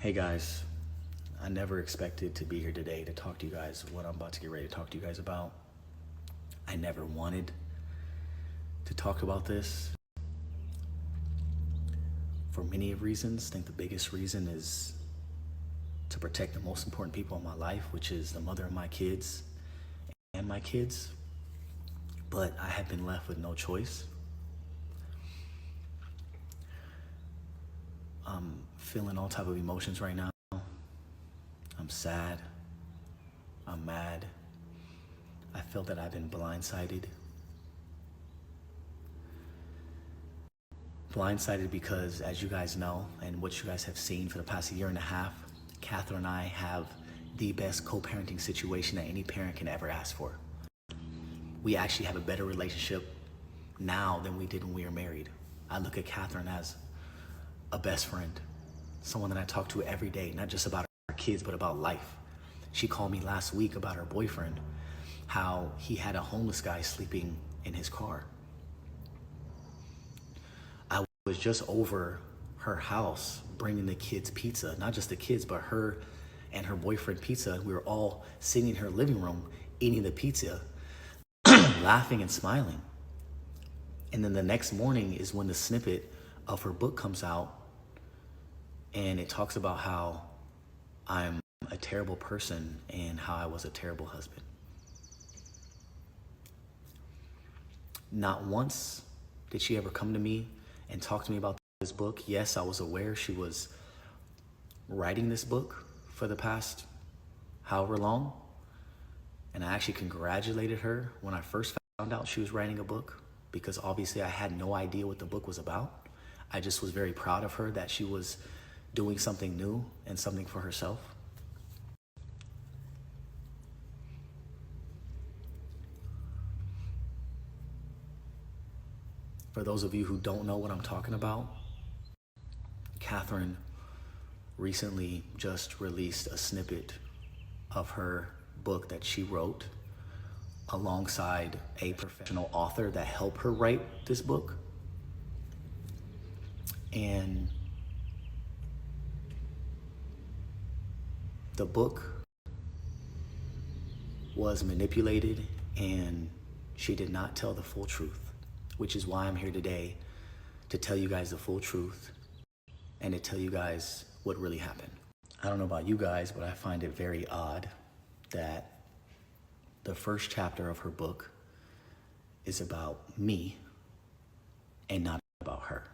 Hey guys, I never expected to be here today to talk to you guys what I'm about to get ready to talk to you guys about. I never wanted to talk about this for many reasons. I think the biggest reason is to protect the most important people in my life, which is the mother of my kids and my kids. But I have been left with no choice. I'm feeling all type of emotions right now. I'm sad. I'm mad. I feel that I've been blindsided. Blindsided because, as you guys know, and what you guys have seen for the past year and a half, Catherine and I have the best co-parenting situation that any parent can ever ask for. We actually have a better relationship now than we did when we were married. I look at Catherine as a best friend, someone that I talk to every day, not just about our kids, but about life. She called me last week about her boyfriend, how he had a homeless guy sleeping in his car. I was just over her house bringing the kids pizza, not just the kids, but her and her boyfriend pizza. We were all sitting in her living room eating the pizza, laughing and smiling. And then the next morning is when the snippet of her book comes out, and it talks about how I'm a terrible person and how I was a terrible husband. Not once did she ever come to me and talk to me about this book. Yes, I was aware she was writing this book for the past however long, and I actually congratulated her when I first found out she was writing a book, because obviously I had no idea what the book was about. I just was very proud of her that she was doing something new and something for herself. For those of you who don't know what I'm talking about, Catherine recently just released a snippet of her book that she wrote alongside a professional author that helped her write this book. And the book was manipulated, and she did not tell the full truth, which is why I'm here today to tell you guys the full truth and to tell you guys what really happened. I don't know about you guys, but I find it very odd that the first chapter of her book is about me and not about her.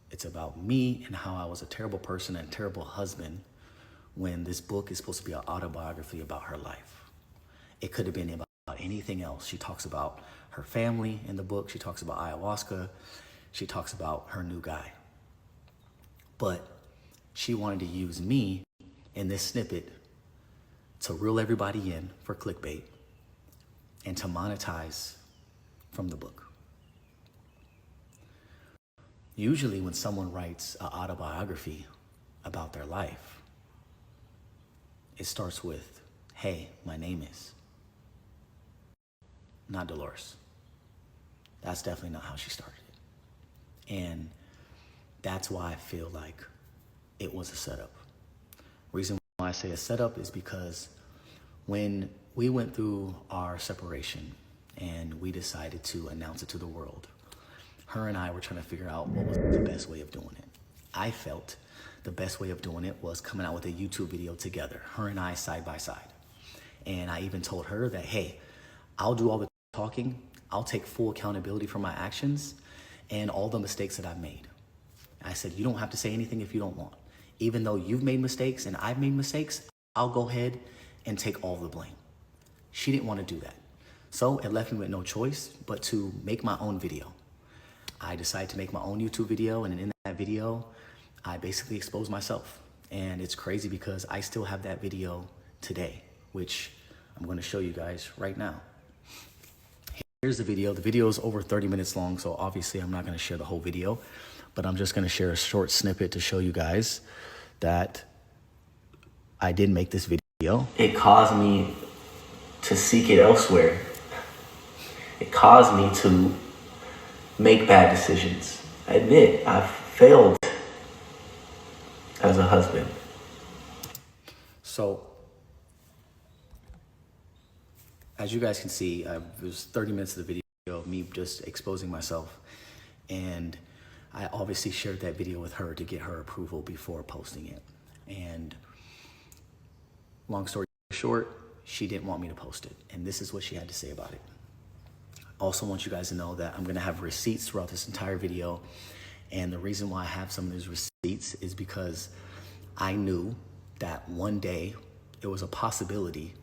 It's about me and how I was a terrible person and a terrible husband, when this book is supposed to be an autobiography about her life. It could have been about anything else. She talks about her family in the book. She talks about ayahuasca. She talks about her new guy. But she wanted to use me in this snippet to reel everybody in for clickbait and to monetize from the book. Usually when someone writes an autobiography about their life, it starts with, hey, my name is. Not Dolores. That's definitely not how she started it. And that's why I feel like it was a setup. Reason why I say a setup is because when we went through our separation and we decided to announce it to the world, her and I were trying to figure out what was the best way of doing it. I felt the best way of doing it was coming out with a YouTube video together, her and I side by side. And I even told her that, hey, I'll do all the talking. I'll take full accountability for my actions and all the mistakes that I've made. I said, you don't have to say anything if you don't want. Even though you've made mistakes and I've made mistakes, I'll go ahead and take all the blame. She didn't want to do that. So it left me with no choice but to make my own video. I decided to make my own YouTube video, and in that video, I basically exposed myself. And it's crazy because I still have that video today, which I'm going to show you guys right now. Here's the video. The video is over 30 minutes long, so obviously I'm not going to share the whole video, but I'm just going to share a short snippet to show you guys that I did make this video. It caused me to seek it elsewhere. It caused me to make bad decisions. I admit I've failed as a husband. So, as you guys can see, it was 30 minutes of the video of me just exposing myself. And I obviously shared that video with her to get her approval before posting it. And long story short, she didn't want me to post it. And this is what she had to say about it. I also want you guys to know that I'm gonna have receipts throughout this entire video. And the reason why I have some of these receipts is because I knew that one day there was a possibility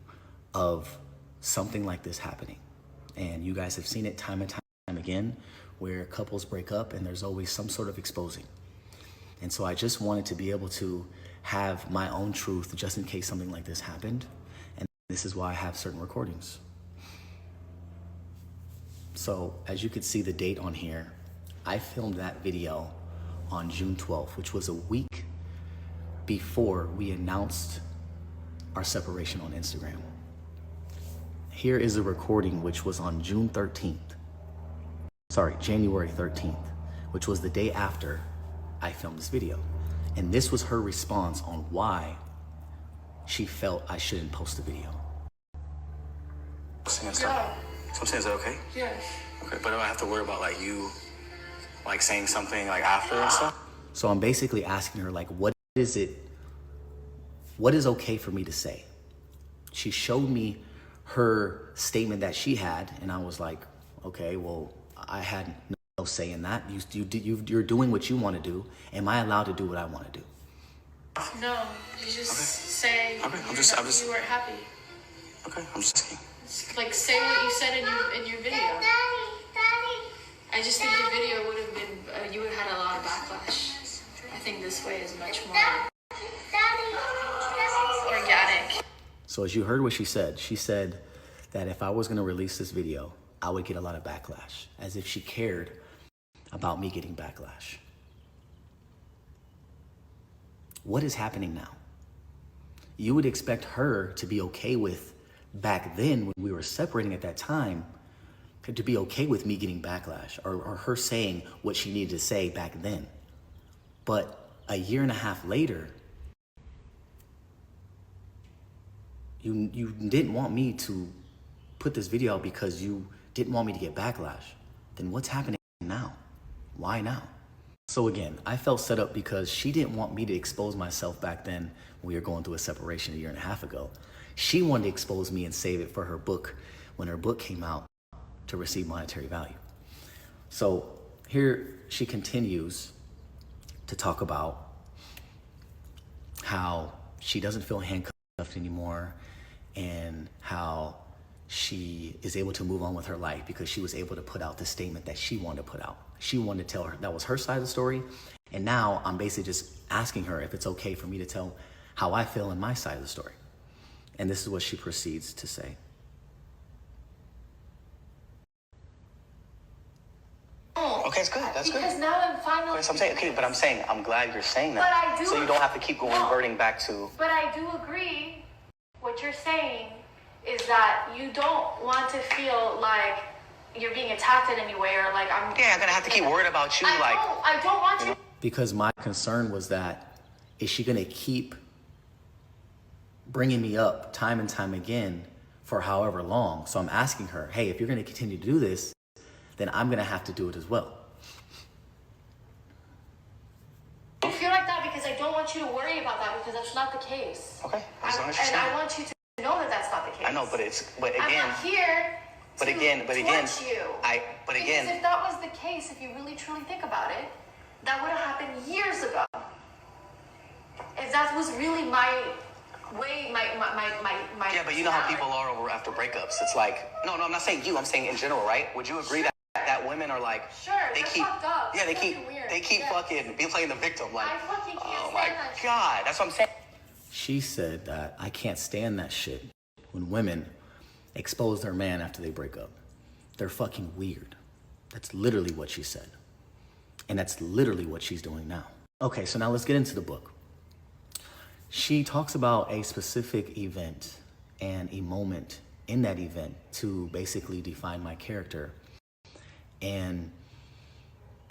of something like this happening. And you guys have seen it time and time again, where couples break up and there's always some sort of exposing. And so I just wanted to be able to have my own truth just in case something like this happened. And this is why I have certain recordings. So as you can see the date on here, I filmed that video on June 12th, which was a week before we announced our separation on Instagram. Here is a recording which was on January 13th, which was the day after I filmed this video. And this was her response on why she felt I shouldn't post the video. Yeah. So I'm saying, is that okay? Yes. Okay, but do I have to worry about like you like saying something like after and stuff? So I'm basically asking her like, what is okay for me to say? She showed me her statement that she had, and I was like, okay, well, I had no say in that. You're doing what you want to do. Am I allowed to do what I want to do? No, you just say I'm just you weren't happy. Okay, I'm just asking. Like say what you said in your video. I just think your video would have been, you would have had a lot of backlash. I think this way is much more organic. So as you heard what she said that if I was going to release this video, I would get a lot of backlash, as if she cared about me getting backlash. What is happening now? You would expect her to be okay with, back then when we were separating at that time, to be okay with me getting backlash or her saying what she needed to say back then. But a year and a half later, you didn't want me to put this video out because you didn't want me to get backlash. Then what's happening now? Why now? So again, I felt set up because she didn't want me to expose myself back then when we were going through a separation a year and a half ago. She wanted to expose me and save it for her book when her book came out to receive monetary value. So here she continues to talk about how she doesn't feel handcuffed anymore and how she is able to move on with her life because she was able to put out the statement that she wanted to put out. She wanted to tell her that was her side of the story. And now I'm basically just asking her if it's okay for me to tell how I feel in my side of the story. And this is what she proceeds to say. Okay, it's good. That's because good. now I'm finally. Okay, so I'm saying, okay, but I'm saying I'm glad you're saying that. But I do. So you don't have to keep going reverting back to. But I do agree. What you're saying is that you don't want to feel like you're being attacked in any way or like I'm. Yeah, I'm gonna have to keep worried about you. I don't want you. Because my concern was that, is she gonna keep bringing me up time and time again for however long? So I'm asking her, hey, if you're gonna continue to do this, then I'm gonna have to do it as well. I feel like that because I don't want you to worry about that because that's not the case. Okay, as long as And I want you to know that that's not the case. I know, but again. I'm not here. But again, Because if that was the case, if you really truly think about it, that would have happened years ago. If that was really my way, my. Yeah, but you know how people are over after breakups. It's like, no, I'm not saying you. I'm saying in general, right? Would you agree that women are like, sure, they they're keep, fucked up. yeah, they It's keep weird. fucking be playing the victim, like, I fucking can't oh stand my that shit. god, that's what I'm saying. She said that I can't stand that shit when women expose their man after they break up. They're fucking weird. That's literally what she said. And that's literally what she's doing now. Okay, so now let's get into the book. She talks about a specific event and a moment in that event to basically define my character and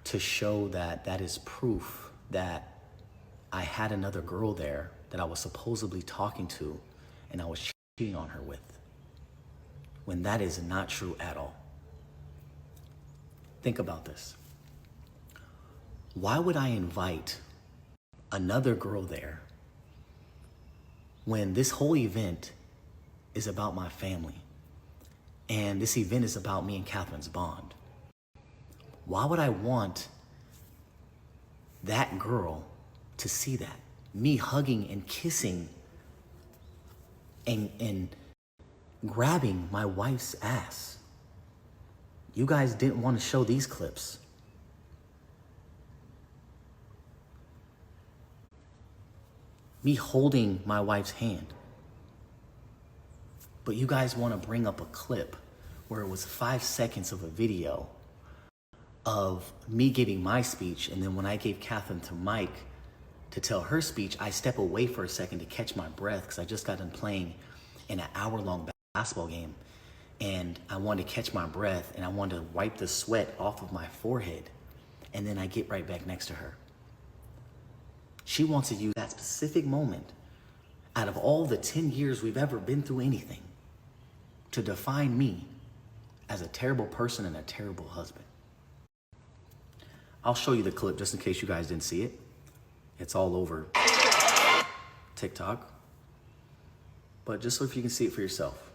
to show that that is proof that I had another girl there that I was supposedly talking to and I was cheating on her with, when that is not true at all. Think about this. Why would I invite another girl there when this whole event is about my family and this event is about me and Catharine's bond? Why would I want that girl to see that? Me hugging and kissing and grabbing my wife's ass. You guys didn't want to show these clips. Me holding my wife's hand. But you guys want to bring up a clip where it was 5 seconds of a video of me giving my speech, and then when I gave Catherine to Mike to tell her speech, I step away for a second to catch my breath because I just got done playing in an hour-long basketball game, and I wanted to catch my breath, and I wanted to wipe the sweat off of my forehead, and then I get right back next to her. She wants to use that specific moment out of all the 10 years we've ever been through anything to define me as a terrible person and a terrible husband. I'll show you the clip just in case you guys didn't see it. It's all over TikTok. But just so if you can see it for yourself.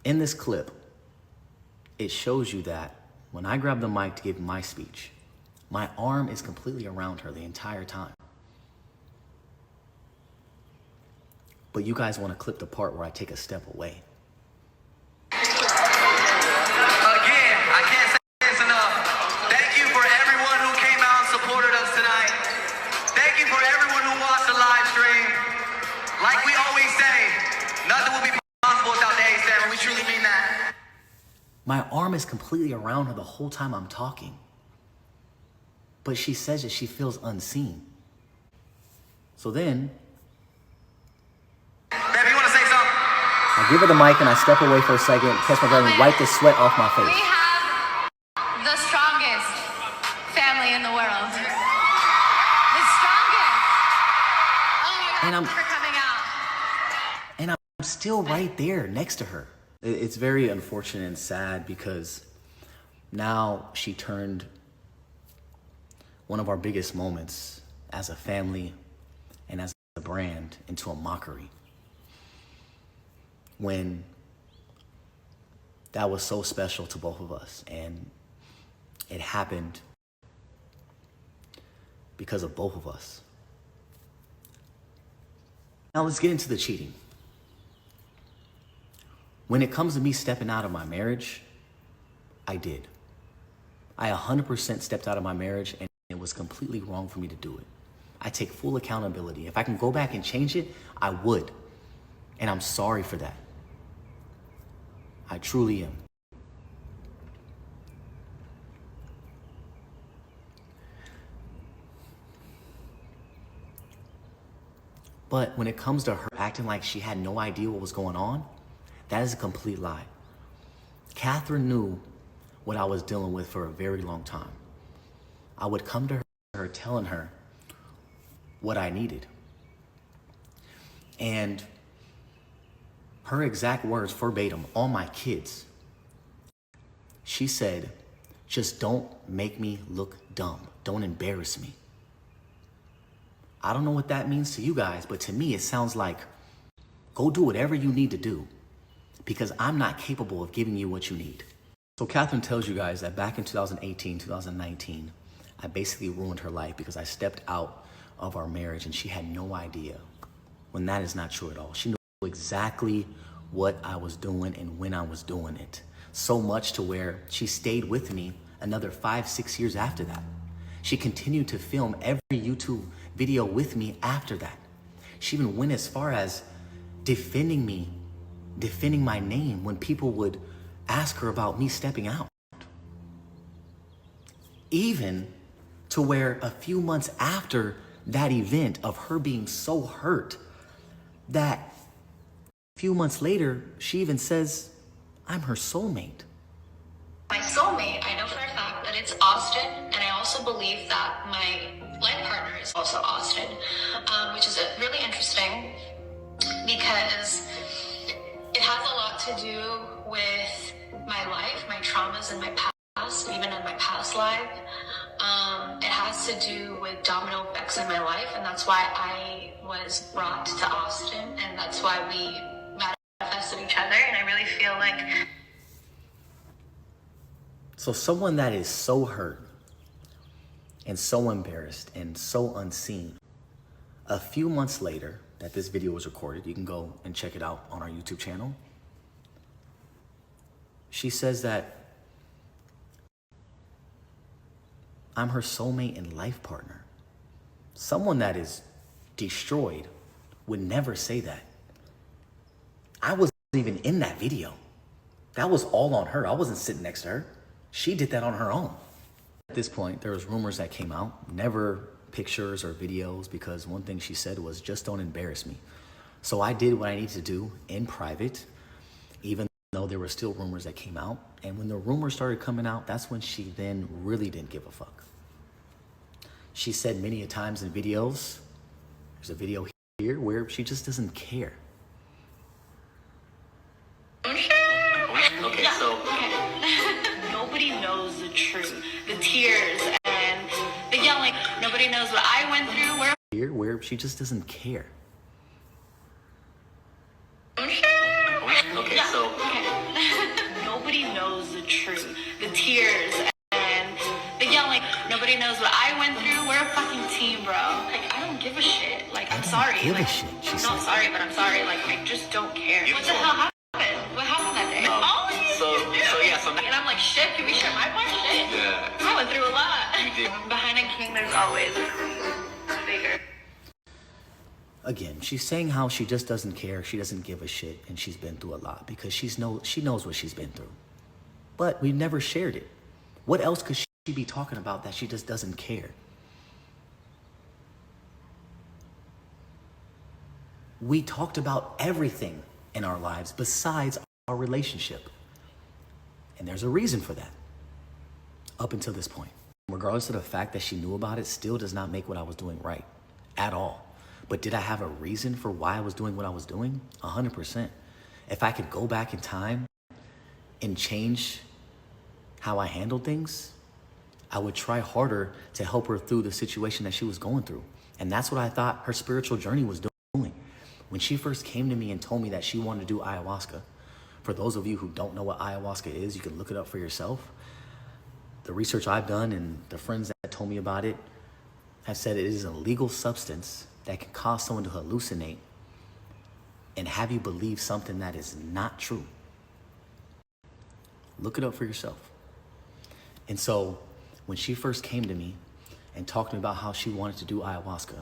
In this clip, it shows you that when I grab the mic to give my speech, my arm is completely around her the entire time. But you guys want to clip the part where I take a step away. Again, I can't say this enough. Thank you for everyone who came out and supported us tonight. Thank you for everyone who watched the live stream. Like we always say, nothing will be possible without the A7. We truly mean that. My arm is completely around her the whole time I'm talking. But she says that she feels unseen. So then, Babe, you want to say something? I give her the mic and I step away for a second, catch my breath and wipe the sweat off my face. We have the strongest family in the world. The strongest. Oh my God, And I'm- thanks for coming out. And I'm still right there next to her. It's very unfortunate and sad because now she turned one of our biggest moments as a family and as a brand into a mockery. When that was so special to both of us, and it happened because of both of us. Now let's get into the cheating. When it comes to me stepping out of my marriage, I did. I 100% stepped out of my marriage, and it was completely wrong for me to do it. I take full accountability. If I can go back and change it, I would. And I'm sorry for that. I truly am. But when it comes to her acting like she had no idea what was going on, that is a complete lie. Catherine knew what I was dealing with for a very long time. I would come to her telling her what I needed. And her exact words verbatim, all my kids, she said, just don't make me look dumb. Don't embarrass me. I don't know what that means to you guys, but to me, it sounds like, go do whatever you need to do because I'm not capable of giving you what you need. So Catherine tells you guys that back in 2018, 2019, I basically ruined her life because I stepped out of our marriage and she had no idea, when that is not true at all. She knew exactly what I was doing and when I was doing it. So much to where she stayed with me another 5-6 years after that. She continued to film every YouTube video with me after that. She even went as far as defending me, defending my name when people would ask her about me stepping out. Even to where a few months after that event of her being so hurt, that a few months later, she even says, I'm her soulmate. My soulmate, I know for a fact that it's Austin, and I also believe that my life partner is also Austin, which is really interesting because it has a lot to do with my life, my traumas in my past, even in my past life. It has to do with domino effects in my life, and that's why I was brought to Austin, and that's why we manifested each other, and I really feel like... So someone that is so hurt and so embarrassed and so unseen, a few months later that this video was recorded, you can go and check it out on our YouTube channel, she says that I'm her soulmate and life partner. Someone that is destroyed would never say that. I wasn't even in that video. That was all on her. I wasn't sitting next to her. She did that on her own. At this point, there was rumors that came out, never pictures or videos, because one thing she said was, just don't embarrass me. So I did what I needed to do in private, even though there were still rumors that came out. And when the rumors started coming out, that's when she then really didn't give a fuck. She said many a times in videos, there's a video here where she just doesn't care. Okay, so Nobody knows the truth, the tears and the yelling. Nobody knows what I went through. Where she just doesn't care. Okay, so nobody knows the truth, the tears and the yelling. Nobody knows what I went through. We're a fucking team, bro. Like, I don't give a shit. Like, I'm sorry. Give like, a shit. She I'm said. not sorry, but I'm sorry. Like, I just don't care. What the hell happened? What happened that day? And I'm like, shit, can we share my part? Shit. Yeah. I went through a lot. You did. Behind a king, there's always bigger. Again, she's saying how she just doesn't care, she doesn't give a shit, and she's been through a lot because she knows what she's been through. But we never shared it. What else could she be talking about that she just doesn't care? We talked about everything in our lives besides our relationship. And there's a reason for that. Up until this point. Regardless of the fact that she knew about it, still does not make what I was doing right. At all. But did I have a reason for why I was doing what I was doing? 100%. If I could go back in time and change how I handled things, I would try harder to help her through the situation that she was going through. And that's what I thought her spiritual journey was doing. When she first came to me and told me that she wanted to do ayahuasca, for those of you who don't know what ayahuasca is, you can look it up for yourself. The research I've done and the friends that told me about it have said it is a legal substance that can cause someone to hallucinate and have you believe something that is not true. Look it up for yourself. And so when she first came to me and talked to me about how she wanted to do ayahuasca,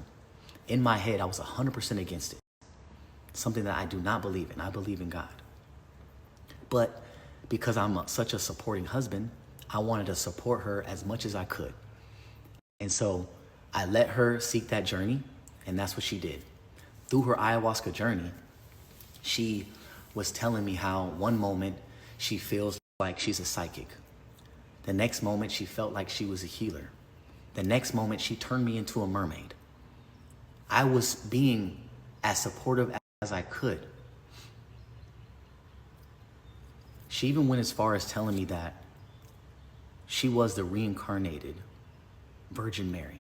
in my head, I was 100% against it. Something that I do not believe in. I believe in God. But because I'm such a supporting husband, I wanted to support her as much as I could. And so I let her seek that journey, and that's what she did. Through her ayahuasca journey, she was telling me how one moment she feels like she's a psychic. The next moment she felt like she was a healer. The next moment she turned me into a mermaid. I was being as supportive as I could. She even went as far as telling me that she was the reincarnated Virgin Mary.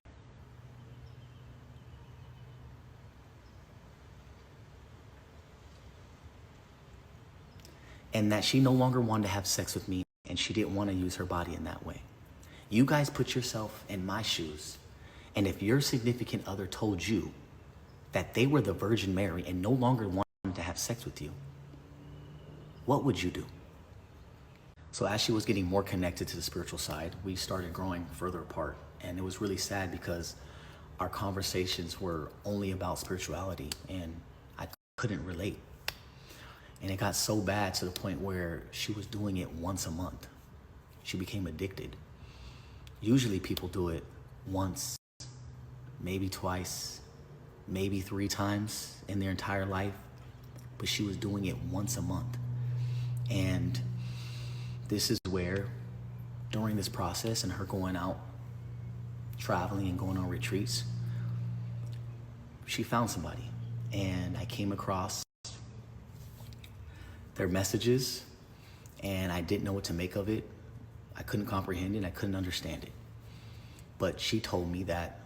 And that she no longer wanted to have sex with me and she didn't want to use her body in that way. You guys put yourself in my shoes, and if your significant other told you that they were the Virgin Mary and no longer wanted to have sex with you, what would you do? So as she was getting more connected to the spiritual side, we started growing further apart. And it was really sad because our conversations were only about spirituality and I couldn't relate. And it got so bad to the point where she was doing it once a month. She became addicted. Usually people do it once, maybe twice, maybe 3 times in their entire life, but she was doing it once a month. And this is where, during this process and her going out, traveling and going on retreats, she found somebody, and I came across their messages, and I didn't know what to make of it. I couldn't comprehend it. I couldn't understand it. But she told me that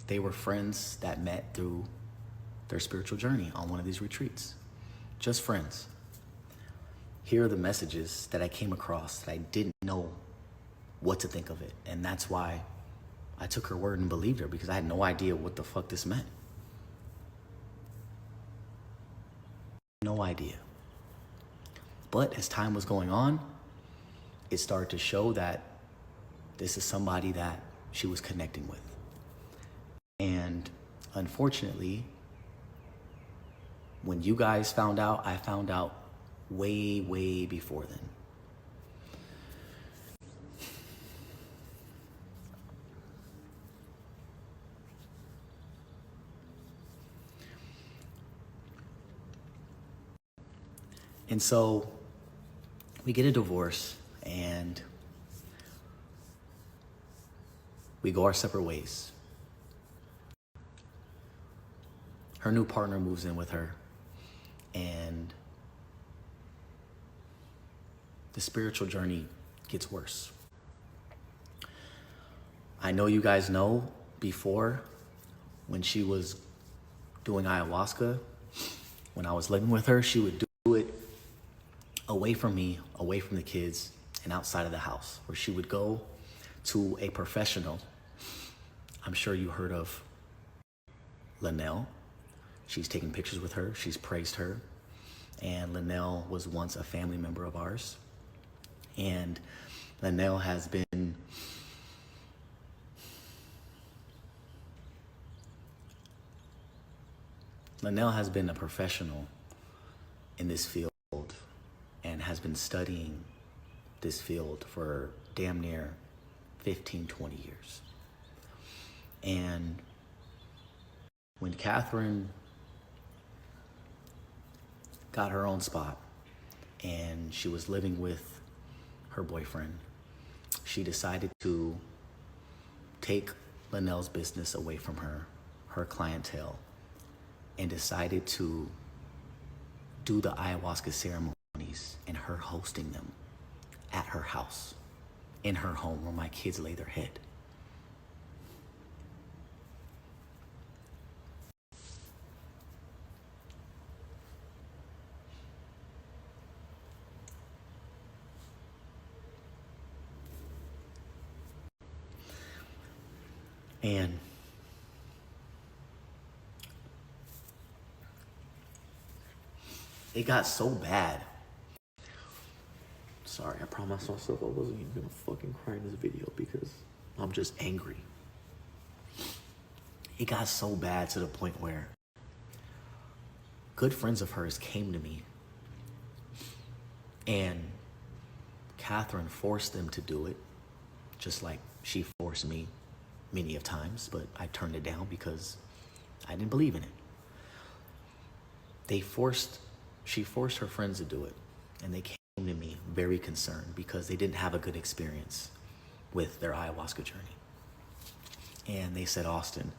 they were friends that met through their spiritual journey on one of these retreats. Just friends. Here are the messages that I came across that I didn't know what to think of it. And that's why I took her word and believed her, because I had no idea what the fuck this meant. No idea. But as time was going on, it started to show that this is somebody that she was connecting with. And unfortunately, when you guys found out, I found out way, way before then. And so we get a divorce and we go our separate ways. Her new partner moves in with her, and the spiritual journey gets worse. I know you guys know before, when she was doing ayahuasca, when I was living with her, she would do it away from me, away from the kids, and outside of the house, where she would go to a professional. I'm sure you heard of Linnell. She's taken pictures with her. She's praised her. And Linnell was once a family member of ours. And Linnell has been a professional in this field and has been studying this field for damn near 15, 20 years. And when Catharine got her own spot and she was living with her boyfriend, she decided to take Linnell's business away from her clientele, and decided to do the ayahuasca ceremonies and her hosting them at her house, in her home where my kids lay their head. And it got so bad. Sorry, I promised myself I wasn't even gonna fucking cry in this video because I'm just angry. It got so bad to the point where good friends of hers came to me, and Catharine forced them to do it, just like she forced me many of times, but I turned it down because I didn't believe in it. She forced her friends to do it, and they came to me very concerned because they didn't have a good experience with their ayahuasca journey. And they said, Austin,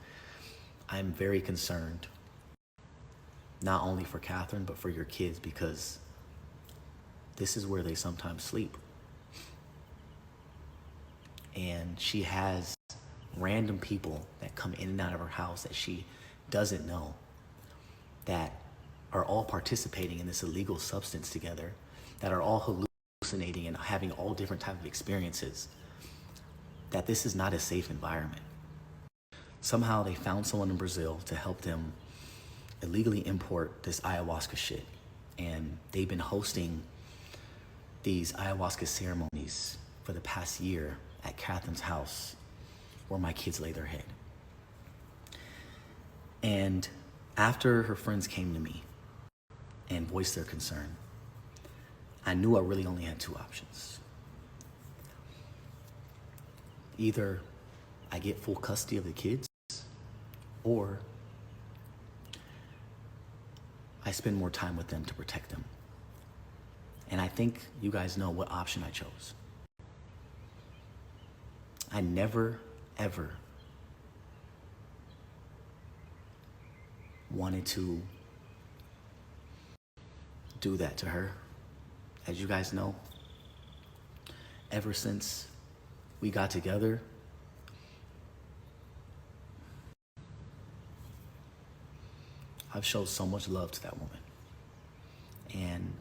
I'm very concerned, not only for Catharine, but for your kids, because this is where they sometimes sleep. And she has random people that come in and out of her house that she doesn't know, that are all participating in this illegal substance together, that are all hallucinating and having all different types of experiences, that this is not a safe environment. Somehow they found someone in Brazil to help them illegally import this ayahuasca shit. And they've been hosting these ayahuasca ceremonies for the past year at Catharine's house, where my kids lay their head. And after her friends came to me and voiced their concern, I knew I really only had two options. Either I get full custody of the kids, or I spend more time with them to protect them. And I think you guys know what option I chose. I never, ever wanted to do that to her. As you guys know, ever since we got together, I've showed so much love to that woman. And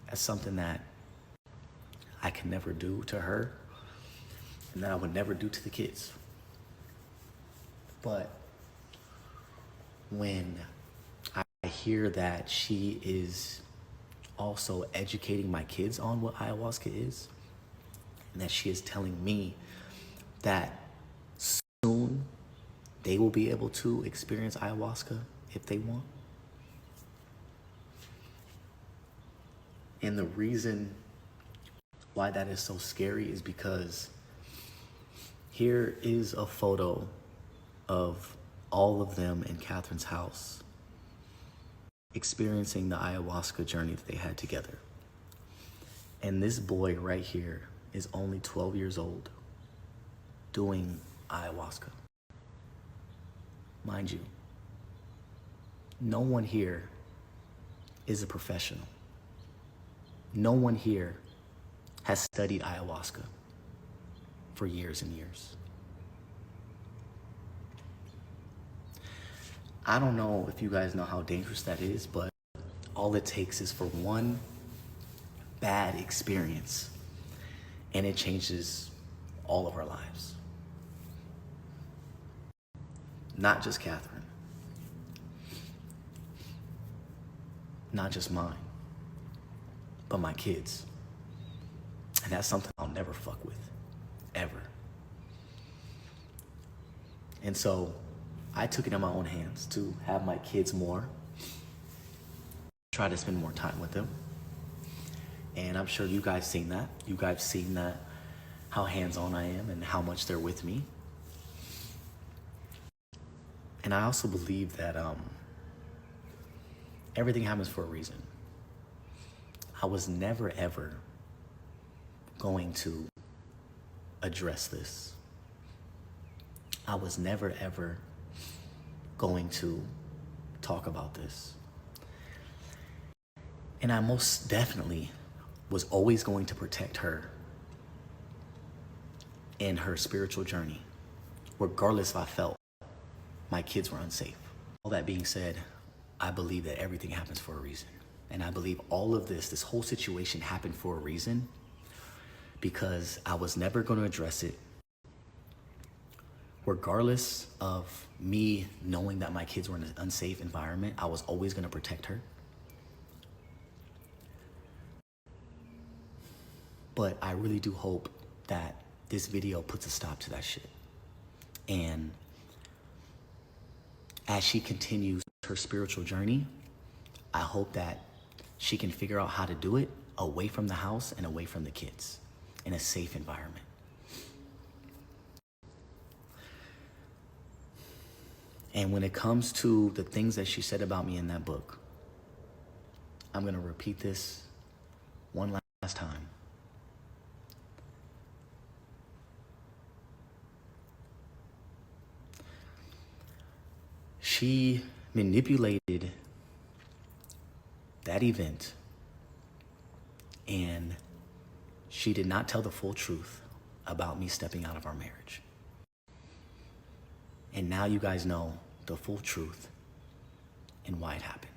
that's something that I can never do to her and that I would never do to the kids. But when I hear that she is also educating my kids on what ayahuasca is, and that she is telling me that soon they will be able to experience ayahuasca if they want. And the reason why that is so scary is because here is a photo of all of them in Catherine's house experiencing the ayahuasca journey that they had together. And this boy right here is only 12 years old doing ayahuasca. Mind you, no one here is a professional. No one here has studied ayahuasca for years and years. I don't know if you guys know how dangerous that is, but all it takes is for one bad experience and it changes all of our lives. Not just Catherine. Not just mine, but my kids. And that's something I'll never fuck with, ever. And so I took it in my own hands to have my kids more, try to spend more time with them. And I'm sure you guys seen that. You guys seen that, how hands-on I am and how much they're with me. And I also believe that everything happens for a reason. I was never, ever going to address this. I was never, ever going to talk about this. And I most definitely was always going to protect her in her spiritual journey, regardless if I felt my kids were unsafe. All that being said, I believe that everything happens for a reason. And I believe all of this whole situation happened for a reason, because I was never going to address it. Regardless of me knowing that my kids were in an unsafe environment, I was always going to protect her. But I really do hope that this video puts a stop to that shit. And as she continues her spiritual journey, I hope that she can figure out how to do it away from the house and away from the kids in a safe environment. And when it comes to the things that she said about me in that book, I'm going to repeat this one last time. She manipulated that event, and she did not tell the full truth about me stepping out of our marriage. And now you guys know the full truth and why it happened.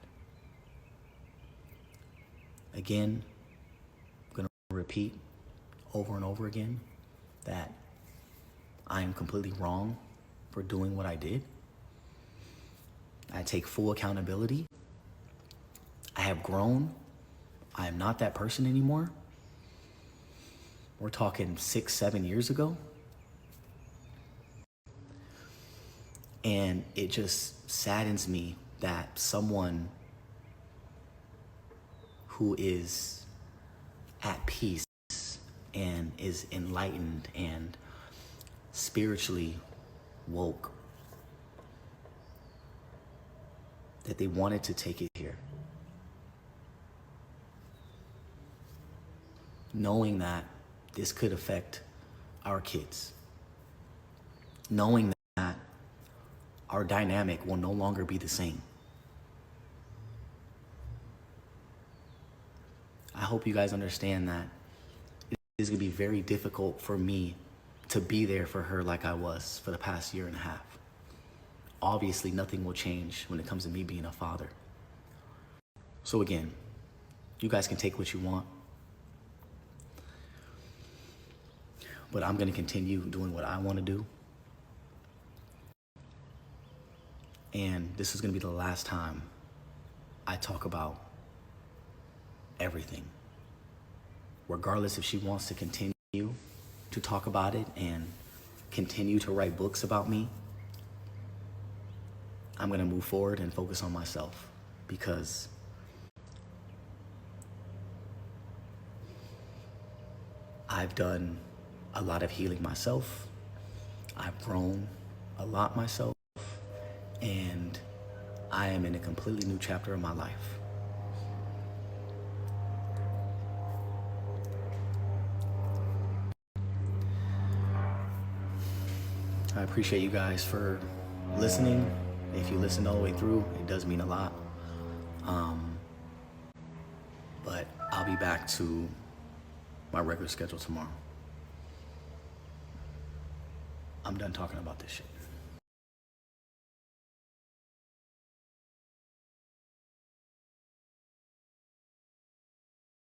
Again, I'm going to repeat over and over again that I am completely wrong for doing what I did. I take full accountability. I have grown. I am not that person anymore. We're talking 6-7 years ago. And it just saddens me that someone who is at peace and is enlightened and spiritually woke, that they wanted to take it here, knowing that this could affect our kids, knowing that our dynamic will no longer be the same. I hope you guys understand that it is gonna be very difficult for me to be there for her like I was for the past year and a half. Obviously, nothing will change when it comes to me being a father. So again, you guys can take what you want, but I'm gonna continue doing what I wanna do. And this is gonna be the last time I talk about everything. Regardless if she wants to continue to talk about it and continue to write books about me, I'm gonna move forward and focus on myself, because I've done a lot of healing myself. I've grown a lot myself, and I am in a completely new chapter of my life. I appreciate you guys for listening. If you listened all the way through, it does mean a lot. But I'll be back to my regular schedule tomorrow. I'm done talking about this shit.